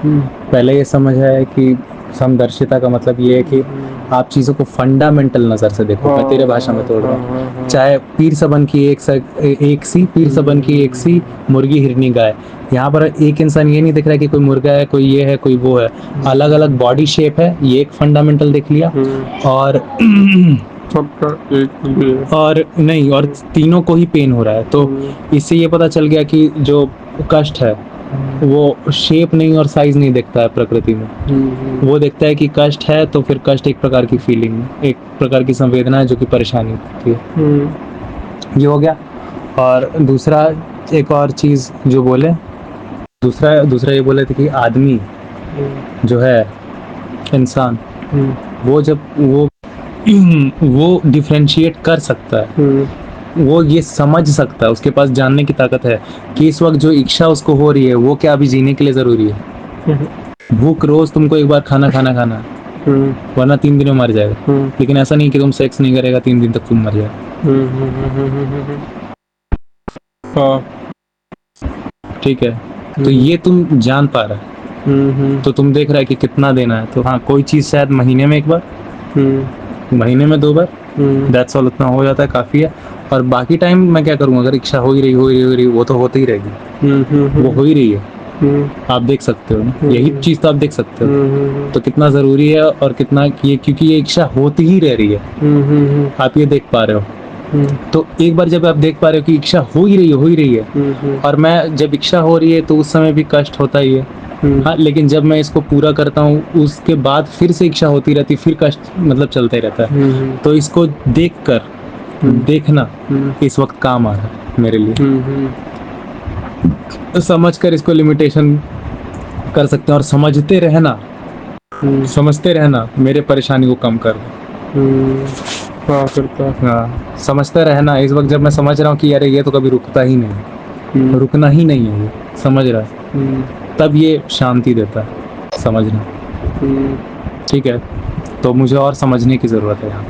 पहले ये समझ है कि समदर्शिता का मतलब ये है कि आप चीज़ों को फंडामेंटल नज़र से देखो। मैं तेरे भाषा में तोड़ रहा हूँ। चाहे पीर सबन की पीर सबन की एक सी मुर्गी हिरनी गाय। यहाँ पर एक इंसान ये नहीं दिख रहा है कि कोई मुर्गा है, कोई ये है, कोई वो है। अलग अलग बॉडी शेप है, ये एक फंडामेंटल देख लिया। और सबका एक ही है। और नहीं, और तीनों को ही पेन हो रहा है। तो इससे ये पता चल गया कि जो कष्ट है वो शेप नहीं और साइज नहीं देखता है प्रकृति में। वो देखता है कि कष्ट है, तो फिर कष्ट एक प्रकार की फीलिंग है, एक प्रकार की संवेदना है जो कि परेशानी होती है। ये हो गया। और दूसरा, एक और चीज़ जो बोले, दूसरा ये बोले थे कि आदमी जो है, इंसान, वो जब वो डिफरेंशिएट कर सकता है, वो ये समझ सकता है, उसके पास जानने की ताकत है कि इस वक्त जो इच्छा उसको हो रही है वो क्या अभी जीने के लिए ज़रूरी है। भूख रोज़ तुमको एक बार खाना है, वरना 3 दिन में मर जाएगा। लेकिन ऐसा नहीं कि तुम सेक्स नहीं करेगा 3 दिन तक तुम मर जाएगा। ठीक है, तो ये तुम जान पा रहा है, तो तुम देख रहा है कि कितना देना है। तो हाँ, कोई चीज़ शायद महीने में 1 बार, महीने में 2 बार, दैट्स ऑल, उतना हो जाता है, काफ़ी है। और बाकी टाइम मैं क्या करूँगा? अगर इच्छा हो ही रही, वो तो होती ही रहेगी, वो हो ही रही है। आप देख सकते हो ना, यही चीज़ तो आप देख सकते हो। तो कितना ज़रूरी है और कितना ये, क्योंकि ये इच्छा होती ही रह रही है, आप ये देख पा रहे हो। तो एक बार जब आप देख पा रहे हो कि इच्छा हो ही रही है, और मैं जब इच्छा हो रही है तो उस समय भी कष्ट होता ही है। हाँ, लेकिन जब मैं इसको पूरा करता हूँ उसके बाद फिर से इच्छा होती रहती, फिर कष्ट मतलब चलता ही रहता है। तो इसको देखना इस वक्त काम आ रहा है मेरे लिए। तो समझ कर इसको लिमिटेशन कर सकते हैं, और समझते रहना मेरे परेशानी को कम कर दो। हाँ, समझते रहना। इस वक्त जब मैं समझ रहा हूँ कि यार ये तो कभी रुकता ही नहीं, रुकना ही नहीं है, ये समझ रहा है, तब ये शांति देता है समझना। ठीक है, तो मुझे और समझने की ज़रूरत है यहाँ।